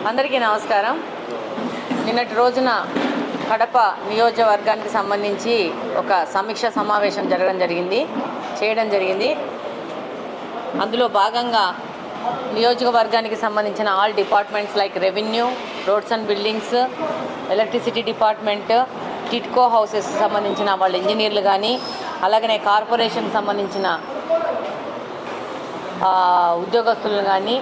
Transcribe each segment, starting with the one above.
అందరికీ నమస్కారం. నిన్నటి రోజున కడప నియోజకవర్గానికి సంబంధించి ఒక సమీక్ష సమావేశం చేయడం జరిగింది. అందులో భాగంగా నియోజకవర్గానికి సంబంధించిన all departments like revenue, roads and buildings, electricity department, TIDCO houses సంబంధించిన వాళ్ళ ఇంజనీర్లు కానీ, అలాగనే కార్పొరేషన్ సంబంధించిన ఉద్యోగస్తులు కానీ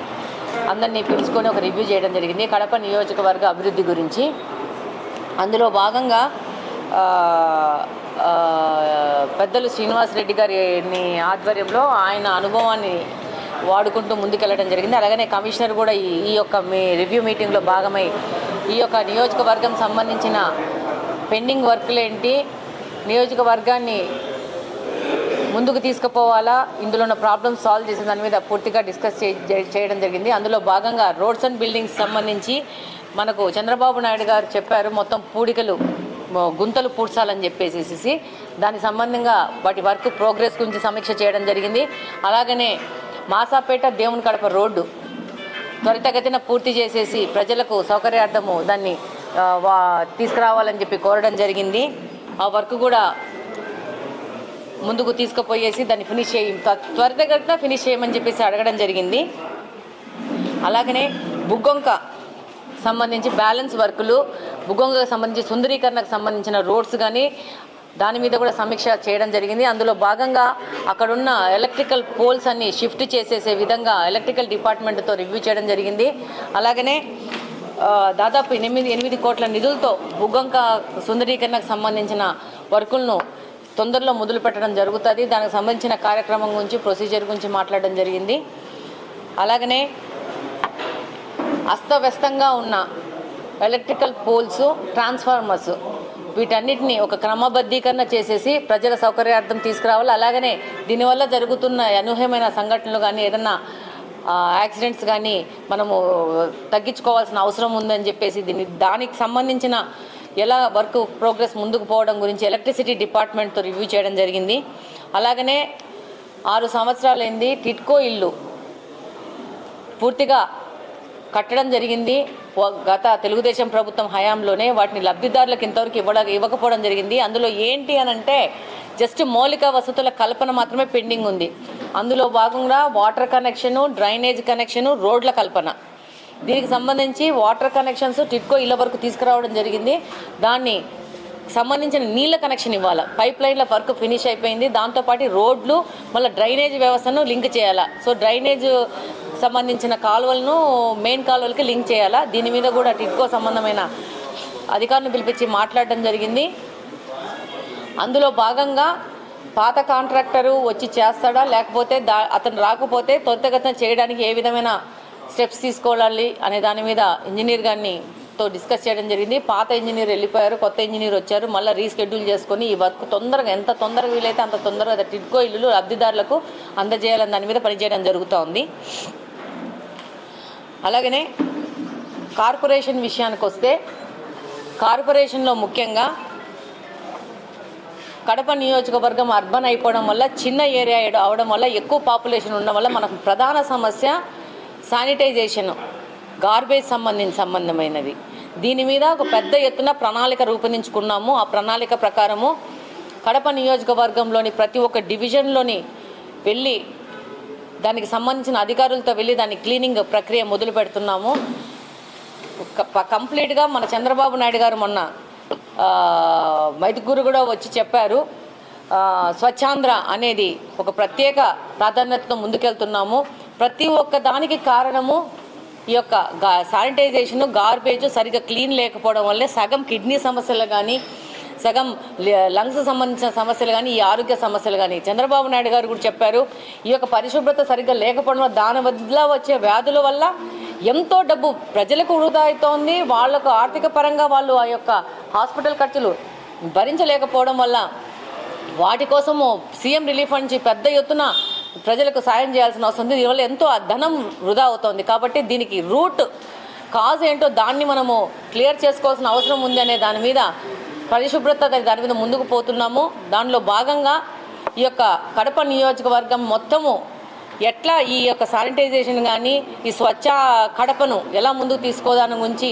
అందరినీ పిలుచుకొని ఒక రివ్యూ చేయడం జరిగింది కడప నియోజకవర్గ అభివృద్ధి గురించి. అందులో భాగంగా పెద్దలు శ్రీనివాసరెడ్డి గారి ఆధ్వర్యంలో ఆయన అనుభవాన్ని వాడుకుంటూ ముందుకెళ్ళడం జరిగింది. అలాగనే కమిషనర్ కూడా ఈ యొక్క రివ్యూ మీటింగ్లో భాగమై ఈ యొక్క నియోజకవర్గం సంబంధించిన పెండింగ్ వర్క్లు ఏంటి, నియోజకవర్గాన్ని ముందుకు తీసుకుపోవాలా, ఇందులో ఉన్న ప్రాబ్లమ్స్ సాల్వ్ చేసిన దాని మీద పూర్తిగా డిస్కస్ చేయడం జరిగింది. అందులో భాగంగా రోడ్స్ అండ్ బిల్డింగ్స్ సంబంధించి మనకు చంద్రబాబు నాయుడు గారు చెప్పారు, మొత్తం గుంతలు పూడ్చాలని చెప్పేసి దాని సంబంధంగా వాటి వర్క్ ప్రోగ్రెస్ గురించి సమీక్ష చేయడం జరిగింది. అలాగనే మాసాపేట దేవుని కడప రోడ్డు త్వరితగతిన పూర్తి చేసేసి ప్రజలకు సౌకర్యార్థము దాన్ని తీసుకురావాలని చెప్పి కోరడం జరిగింది. ఆ వర్క్ కూడా ముందుకు తీసుకుపోయేసి దాన్ని త్వరితగతిన ఫినిష్ చేయమని చెప్పేసి అడగడం జరిగింది. అలాగనే బుగ్గొంక సంబంధించి బ్యాలెన్స్ వర్కులు, బుగ్గొంకకు సంబంధించి సుందరీకరణకు సంబంధించిన రోడ్స్ కానీ దాని మీద కూడా సమీక్ష చేయడం జరిగింది. అందులో భాగంగా అక్కడున్న ఎలక్ట్రికల్ పోల్స్ అన్ని షిఫ్ట్ చేసేసే విధంగా ఎలక్ట్రికల్ డిపార్ట్మెంట్తో రివ్యూ చేయడం జరిగింది. అలాగనే దాదాపు 8 కోట్ల నిధులతో బుగ్గొంక సుందరీకరణకు సంబంధించిన వర్కులను తొందరలో మొదలు పెట్టడం జరుగుతుంది. దానికి సంబంధించిన కార్యక్రమం గురించి, ప్రొసీజర్ గురించి మాట్లాడడం జరిగింది. అలాగనే అస్తవ్యస్తంగా ఉన్న ఎలక్ట్రికల్ పోల్స్, ట్రాన్స్ఫార్మర్స్ వీటన్నిటిని ఒక క్రమబద్ధీకరణ చేసేసి ప్రజల సౌకర్యార్థం తీసుకురావాలి. అలాగనే దీనివల్ల జరుగుతున్న అనూహ్యమైన సంఘటనలు కానీ, ఏదన్నా యాక్సిడెంట్స్ కానీ మనము తగ్గించుకోవాల్సిన అవసరం ఉందని చెప్పేసి దానికి సంబంధించిన ఎలా వర్క్ ప్రోగ్రెస్ ముందుకు పోవడం గురించి ఎలక్ట్రిసిటీ డిపార్ట్మెంట్తో రివ్యూ చేయడం జరిగింది. అలాగనే 6 సంవత్సరాలైంది టిట్కో ఇల్లు పూర్తిగా కట్టడం జరిగింది. గత తెలుగుదేశం ప్రభుత్వం హయాంలోనే వాటిని లబ్ధిదారులకు ఇంతవరకు ఇవ్వకపోవడం జరిగింది. అందులో ఏంటి అనంటే జస్ట్ మౌలిక వసతుల కల్పన మాత్రమే పెండింగ్ ఉంది. అందులో భాగంగా వాటర్ కనెక్షను, డ్రైనేజ్ కనెక్షను, రోడ్ల కల్పన. దీనికి సంబంధించి వాటర్ కనెక్షన్స్ టిట్కో ఇళ్ళ వరకు తీసుకురావడం జరిగింది. దాన్ని సంబంధించిన నీళ్ళ కనెక్షన్ ఇవ్వాలి. పైప్ లైన్ల వర్క్ ఫినిష్ అయిపోయింది. దాంతోపాటు రోడ్లు మళ్ళీ డ్రైనేజ్ వ్యవస్థను లింక్ చేయాలా. సో డ్రైనేజ్ సంబంధించిన కాలువలను మెయిన్ కాలువలకి లింక్ చేయాలా. దీని మీద కూడా టిట్కో సంబంధమైన అధికారులను పిలిపించి మాట్లాడడం జరిగింది. అందులో భాగంగా పాత కాంట్రాక్టరు వచ్చి చేస్తాడా, లేకపోతే అతను రాకపోతే త్వరితగతిన చేయడానికి ఏ విధమైన స్టెప్స్ తీసుకోవాలి అనే దాని మీద ఇంజనీర్ గారితో డిస్కస్ చేయడం జరిగింది. పాత ఇంజనీర్ వెళ్ళిపోయారు, కొత్త ఇంజనీర్ వచ్చారు. మళ్ళీ రీషెడ్యూల్ చేసుకొని ఈ వర్క్ ఎంత తొందరగా వీలైతే అంత తొందరగా టిట్కో ఇల్లు లబ్ధిదారులకు అందజేయాలని దాని మీద పనిచేయడం జరుగుతూ ఉంది. అలాగనే కార్పొరేషన్ విషయానికి వస్తే, కార్పొరేషన్లో ముఖ్యంగా కడప నియోజకవర్గం అర్బన్ అయిపోవడం వల్ల, చిన్న ఏరియా అవడం వల్ల, ఎక్కువ పాపులేషన్ ఉండడం వల్ల మనకు ప్రధాన సమస్య శానిటైజేషన్, గార్బేజ్ సంబంధమైనది. దీని మీద ఒక పెద్ద ఎత్తున ప్రణాళిక రూపొందించుకున్నాము. ఆ ప్రణాళిక ప్రకారము కడప నియోజకవర్గంలోని ప్రతి ఒక్క డివిజన్లోని వెళ్ళి దానికి సంబంధించిన అధికారులతో వెళ్ళి దాని క్లీనింగ్ ప్రక్రియ మొదలు పెడుతున్నాము. కంప్లీట్గా మన చంద్రబాబు నాయుడు గారు మొన్న మైదుకూరు కూడా వచ్చి చెప్పారు, స్వచ్ఛాంధ్ర అనేది ఒక ప్రత్యేక ప్రాధాన్యతతో ముందుకెళ్తున్నాము. ప్రతి ఒక్క దానికి కారణము ఈ యొక్క శానిటైజేషన్, గార్బేజ్ సరిగ్గా క్లీన్ లేకపోవడం వల్లే సగం కిడ్నీ సమస్యలు కానీ, సగం లంగ్స్ సంబంధించిన సమస్యలు కానీ, ఈ ఆరోగ్య సమస్యలు కానీ. చంద్రబాబు నాయుడు గారు కూడా చెప్పారు, ఈ యొక్క పరిశుభ్రత సరిగ్గా లేకపోవడం వల్ల దాని వల్ల వచ్చే వ్యాధుల వల్ల ఎంతో డబ్బు ప్రజలకు వృధా అవుతోంది. వాళ్లకు ఆర్థిక పరంగా వాళ్ళు ఆ యొక్క హాస్పిటల్ ఖర్చులు భరించలేకపోవడం వల్ల వాటి కోసము సీఎం రిలీఫ్ ఫండ్ నుంచి పెద్ద ఎత్తున ప్రజలకు సాయం చేయాల్సిన అవసరం ఉంది. దీనివల్ల ఎంతో ధనం వృధా అవుతోంది. కాబట్టి దీనికి రూట్ కాజ్ ఏంటో దాన్ని మనము క్లియర్ చేసుకోవాల్సిన అవసరం ఉంది అనే దాని మీద పరిశుభ్రత దాని మీద ముందుకు పోతున్నాము. దానిలో భాగంగా ఈ యొక్క కడప నియోజకవర్గం మొత్తము ఎట్లా ఈ యొక్క శానిటైజేషన్ కానీ ఈ స్వచ్ఛ కడపను ఎలా ముందుకు తీసుకోదాని గురించి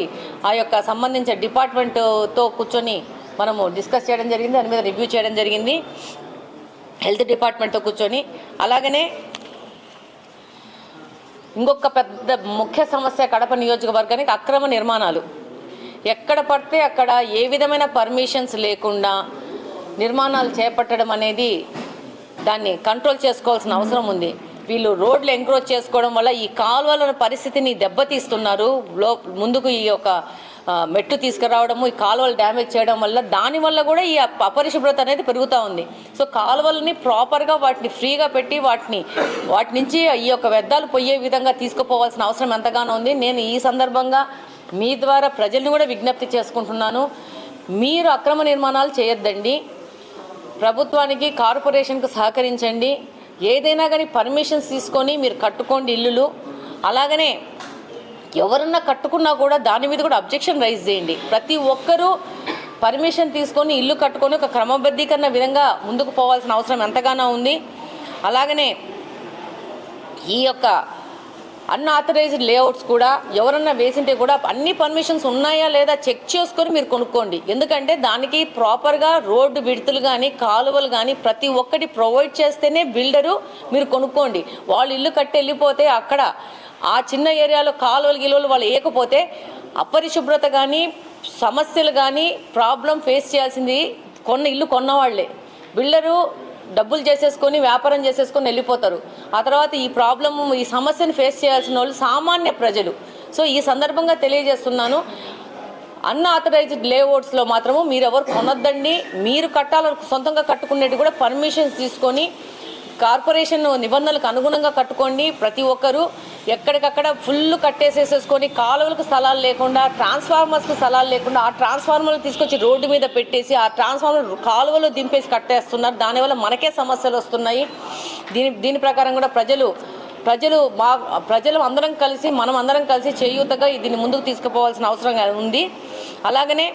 ఆ యొక్క సంబంధించిన డిపార్ట్మెంట్తో కూర్చొని మనము డిస్కస్ చేయడం జరిగింది, దాని మీద రివ్యూ చేయడం జరిగింది హెల్త్ డిపార్ట్మెంట్తో కూర్చొని. అలాగనే ఇంకొక పెద్ద ముఖ్య సమస్య కడప నియోజకవర్గానికి అక్రమ నిర్మాణాలు. ఎక్కడ పడితే అక్కడ ఏ విధమైన పర్మిషన్స్ లేకుండా నిర్మాణాలు చేపట్టడం అనేది దాన్ని కంట్రోల్ చేసుకోవాల్సిన అవసరం ఉంది. వీళ్ళు రోడ్లు ఎంక్రోచ్ చేసుకోవడం వల్ల ఈ కాలువల పరిస్థితిని దెబ్బతీస్తున్నారు. ముందుకు ఈ యొక్క మెట్టు తీసుకురావడము, ఈ కాలువలు డ్యామేజ్ చేయడం వల్ల దానివల్ల కూడా ఈ అపరిశుభ్రత అనేది పెరుగుతూ ఉంది. సో కాలువలని ప్రాపర్గా వాటిని ఫ్రీగా పెట్టి వాటి నుంచి ఈ యొక్క వ్యర్థాలు పోయే విధంగా తీసుకుపోవాల్సిన అవసరం ఎంతగానో ఉంది. నేను ఈ సందర్భంగా మీ ద్వారా ప్రజల్ని కూడా విజ్ఞప్తి చేసుకుంటున్నాను, మీరు అక్రమ నిర్మాణాలు చేయొద్దండి, ప్రభుత్వానికి కార్పొరేషన్కి సహకరించండి, ఏదైనా కానీ పర్మిషన్స్ తీసుకొని మీరు కట్టుకోండి ఇల్లులు. అలాగనే ఎవరన్నా కట్టుకున్నా కూడా దాని మీద కూడా అబ్జెక్షన్ రైజ్ చేయండి. ప్రతి ఒక్కరూ పర్మిషన్ తీసుకొని ఇల్లు కట్టుకొని ఒక క్రమబద్ధీకరణ విధంగా ముందుకు పోవాల్సిన అవసరం ఎంతగానో ఉంది. అలాగనే ఈ యొక్క అన్ఆథరైజ్డ్ లేఅవుట్స్ కూడా ఎవరన్నా వేసింటే కూడా అన్ని పర్మిషన్స్ ఉన్నాయా లేదా చెక్ చేసుకొని మీరు కొనుక్కోండి. ఎందుకంటే దానికి ప్రాపర్గా రోడ్డు విడుతులు కానీ కాలువలు కానీ ప్రతి ఒక్కటి ప్రొవైడ్ చేస్తేనే బిల్డరు మీరు కొనుక్కోండి. వాళ్ళు ఇల్లు కట్టి వెళ్ళిపోతే అక్కడ ఆ చిన్న ఏరియాలో కాలువలు గిలువలు వాళ్ళు వేయకపోతే అపరిశుభ్రత కానీ సమస్యలు కానీ ప్రాబ్లం ఫేస్ చేయాల్సింది ఇల్లు కొన్నవాళ్లే. బిల్డరు డబ్బులు చేసేసుకొని వ్యాపారం చేసేసుకొని వెళ్ళిపోతారు. ఆ తర్వాత ఈ సమస్యను ఫేస్ చేయాల్సిన వాళ్ళు సామాన్య ప్రజలు. సో ఈ సందర్భంగా తెలియజేస్తున్నాను, అన్ఆథరైజ్డ్ లేఅవుట్స్లో మాత్రము మీరెవరు కొనొద్దండి. మీరు సొంతంగా కట్టుకునేది కూడా పర్మిషన్స్ తీసుకొని కార్పొరేషన్ నిబంధనలకు అనుగుణంగా కట్టుకోండి. ప్రతి ఒక్కరూ ఎక్కడికక్కడ ఫుల్ కట్టేసేసేసుకొని కాలువలకు స్థలాలు లేకుండా, ట్రాన్స్ఫార్మర్స్కి స్థలాలు లేకుండా ఆ ట్రాన్స్ఫార్మర్లు తీసుకొచ్చి రోడ్డు మీద పెట్టేసి ఆ ట్రాన్స్ఫార్మర్ కాలువలు దింపేసి కట్టేస్తున్నారు. దానివల్ల మనకే సమస్యలు వస్తున్నాయి. దీని ప్రకారం కూడా ప్రజలు అందరం కలిసి మనం అందరం కలిసి చేయూతగా దీన్ని ముందుకు తీసుకుపోవాల్సిన అవసరం ఉంది. అలాగనే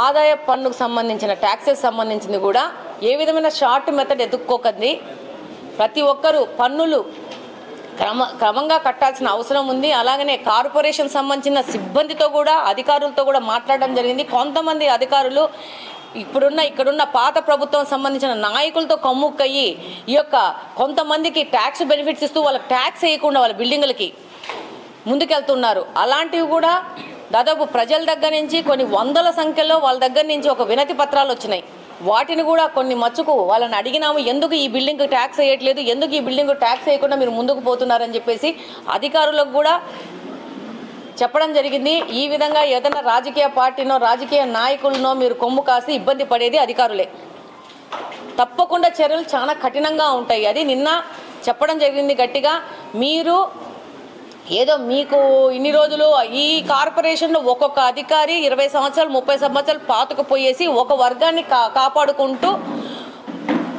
ఆదాయ పన్నుకు సంబంధించిన ట్యాక్సెస్ సంబంధించింది కూడా ఏ విధమైన షార్ట్ మెథడ్ ఎదుక్కోకండి. ప్రతి ఒక్కరూ పన్నులు క్రమంగా కట్టాల్సిన అవసరం ఉంది. అలాగనే కార్పొరేషన్ సంబంధించిన సిబ్బందితో కూడా అధికారులతో కూడా మాట్లాడడం జరిగింది. కొంతమంది అధికారులు ఇక్కడున్న పాత ప్రభుత్వం సంబంధించిన నాయకులతో కమ్ముక్కయ్యి ఈ యొక్క కొంతమందికి ట్యాక్స్ బెనిఫిట్స్ ఇస్తూ వాళ్ళకి ట్యాక్స్ వేయకుండా వాళ్ళ బిల్డింగులకి ముందుకెళ్తున్నారు. అలాంటివి కూడా దాదాపు ప్రజల దగ్గర నుంచి కొన్ని వందల సంఖ్యలో వాళ్ళ దగ్గర నుంచి ఒక వినతి పత్రాలు వచ్చినాయి. వాటిని కూడా కొన్ని మచ్చుకు వాళ్ళని అడిగినాము, ఎందుకు ఈ బిల్డింగ్ ట్యాక్స్ వేయట్లేదు, ఎందుకు ఈ బిల్డింగ్ ట్యాక్స్ వేయకుండా మీరు ముందుకు పోతున్నారని చెప్పేసి అధికారులకు కూడా చెప్పడం జరిగింది. ఈ విధంగా ఏదైనా రాజకీయ పార్టీనో రాజకీయ నాయకులనో మీరు కొమ్ము కాసి ఇబ్బంది పడేది అధికారులే. తప్పకుండా చర్యలు చాలా కఠినంగా ఉంటాయి. అది నిన్న చెప్పడం జరిగింది గట్టిగా. మీరు ఏదో మీకు ఇన్ని రోజులు ఈ కార్పొరేషన్లో ఒక్కొక్క అధికారి 20 సంవత్సరాలు 30 సంవత్సరాలు పాతుకుపోయేసి ఒక వర్గాన్ని కాపాడుకుంటూ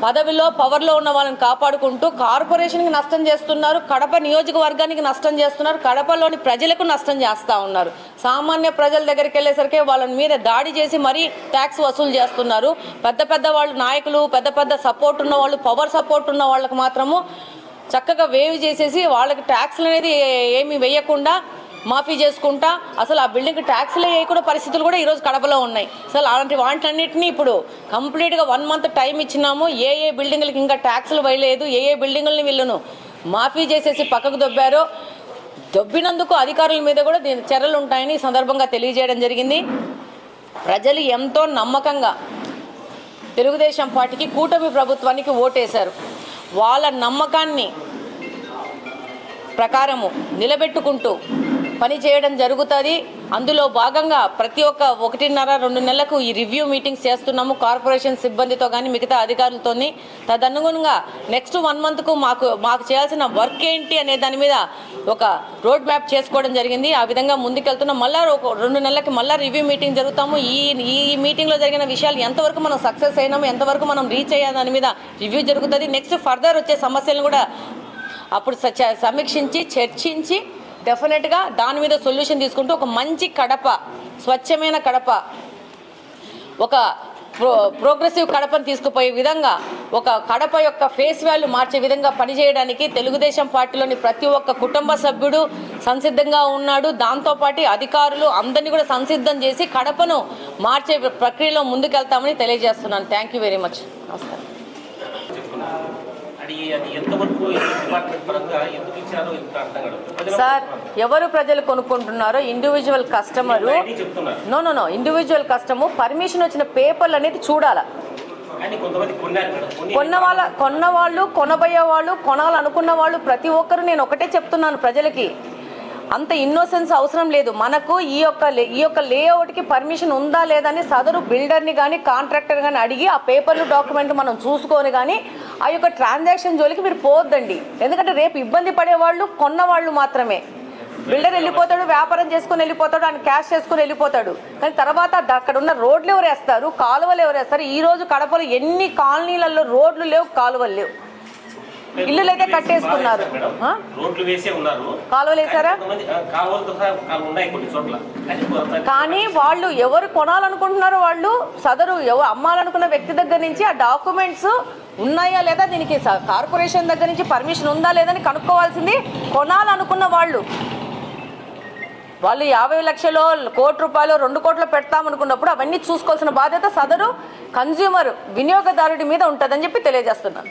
పదవిలో పవర్లో ఉన్న వాళ్ళని కాపాడుకుంటూ కార్పొరేషన్కి నష్టం చేస్తున్నారు, కడప నియోజకవర్గానికి నష్టం చేస్తున్నారు, కడపలోని ప్రజలకు నష్టం చేస్తూ ఉన్నారు. సామాన్య ప్రజల దగ్గరికి వెళ్ళేసరికి వాళ్ళని మీద దాడి చేసి మరీ ట్యాక్స్ వసూలు చేస్తున్నారు. పెద్ద వాళ్ళు నాయకులు, పెద్ద సపోర్ట్ ఉన్న వాళ్ళు, పవర్ సపోర్ట్ ఉన్న వాళ్ళకి మాత్రము చక్కగా వేవ్ చేసేసి వాళ్ళకి ట్యాక్స్లు అనేది ఏమి వేయకుండా మాఫీ చేసుకుంటా అసలు ఆ బిల్డింగ్కి ట్యాక్స్లే వేయకుండా పరిస్థితులు కూడా ఈరోజు కడపలో ఉన్నాయి. అసలు అలాంటి వాటిలన్నింటినీ ఇప్పుడు కంప్లీట్గా 1 మంత్ టైం ఇచ్చినాము. ఏ బిల్డింగ్లకి ఇంకా ట్యాక్స్లు వేయలేదు, ఏ బిల్డింగులని వీళ్ళను మాఫీ చేసేసి పక్కకు దొబ్బినందుకు అధికారుల మీద కూడా చర్యలు ఉంటాయని ఈ సందర్భంగా తెలియజేయడం జరిగింది. ప్రజలు ఎంతో నమ్మకంగా తెలుగుదేశం పార్టీకి, కూటమి ప్రభుత్వానికి ఓటేశారు. వాళ్ళ నమ్మకాన్ని ప్రకారము నిలబెట్టుకుంటూ పని చేయడం జరుగుతుంది. అందులో భాగంగా ప్రతి ఒక్క 1.5-2 నెలలకు ఈ రివ్యూ మీటింగ్స్ చేస్తున్నాము కార్పొరేషన్ సిబ్బందితో కానీ మిగతా అధికారులతోని. తదనుగుణంగా నెక్స్ట్ 1 మంత్కు మాకు చేయాల్సిన వర్క్ ఏంటి అనే దాని మీద ఒక రోడ్ మ్యాప్ చేసుకోవడం జరిగింది. ఆ విధంగా ముందుకెళ్తున్నాం. మళ్ళీ 2 నెలలకి మళ్ళీ రివ్యూ మీటింగ్ జరుగుతాము. ఈ మీటింగ్లో జరిగిన విషయాలు ఎంతవరకు మనం సక్సెస్ అయినాము, ఎంతవరకు మనం రీచ్ అయ్యాం దాని మీద రివ్యూ జరుగుతుంది. నెక్స్ట్ ఫర్దర్ వచ్చే సమస్యలను కూడా అప్పుడు సమీక్షించి చర్చించి డెఫినెట్గా దాని మీద సొల్యూషన్ తీసుకుంటూ ఒక మంచి కడప, స్వచ్ఛమైన కడప, ఒక ప్రోగ్రెసివ్ కడపను తీసుకుపోయే విధంగా ఒక కడప యొక్క ఫేస్ వాల్యూ మార్చే విధంగా పనిచేయడానికి తెలుగుదేశం పార్టీలోని ప్రతి ఒక్క కుటుంబ సభ్యుడు సంసిద్ధంగా ఉన్నాడు. దాంతోపాటు అధికారులు అందరినీ కూడా సంసిద్ధం చేసి కడపను మార్చే ప్రక్రియలో ముందుకెళ్తామని తెలియజేస్తున్నాను. Thank you very much. నమస్కారం. సార్, ఎవరు ప్రజలు కొనుక్కుంటున్నారో individual customer no individual customer permission వచ్చిన పేపర్లు అనేది చూడాలా. కొన్నవాళ్ళు కొనబోయే వాళ్ళు కొనాలనుకున్న వాళ్ళు ప్రతి ఒక్కరు నేను ఒకటే చెప్తున్నాను, ప్రజలకి అంత ఇన్నోసెన్స్ అవసరం లేదు. మనకు ఈ యొక్క లేఅవుట్కి పర్మిషన్ ఉందా లేదా అని సదరు బిల్డర్ని కానీ కాంట్రాక్టర్ కానీ అడిగి ఆ పేపర్లు డాక్యుమెంట్ మనం చూసుకొని కానీ ఆ యొక్క ట్రాన్సాక్షన్ జోలికి మీరు పోవద్దండి. ఎందుకంటే రేపు ఇబ్బంది పడేవాళ్ళు కొన్నవాళ్ళు మాత్రమే. బిల్డర్ వెళ్ళిపోతాడు, వ్యాపారం చేసుకుని వెళ్ళిపోతాడు, ఆయన క్యాష్ చేసుకుని వెళ్ళిపోతాడు. కానీ తర్వాత అక్కడ ఉన్న రోడ్లు ఎవరు వేస్తారు, కాలువలు ఎవరు వేస్తారు? ఈరోజు కడపలో ఎన్ని కాలనీలలో రోడ్లు లేవు, కాలువలు లేవు, ఇల్లులు అయితే కట్టేసుకున్నారు. కాలువలు వేసారా? కానీ వాళ్ళు ఎవరు కొనాలనుకుంటున్నారో వాళ్ళు సదరు ఎవరు అమ్మాలనుకున్న వ్యక్తి దగ్గర నుంచి ఆ డాక్యుమెంట్స్ ఉన్నాయా లేదా, దీనికి కార్పొరేషన్ దగ్గర నుంచి పర్మిషన్ ఉందా లేదని కనుక్కోవాల్సింది కొనాలనుకున్న వాళ్ళు. 50 లక్షలు, కోటి రూపాయలు, 2 కోట్లు పెడతామనుకున్నప్పుడు అవన్నీ చూసుకోవాల్సిన బాధ్యత సదరు కన్జ్యూమర్ వినియోగదారుడి మీద ఉంటుందని చెప్పి తెలియజేస్తున్నాను.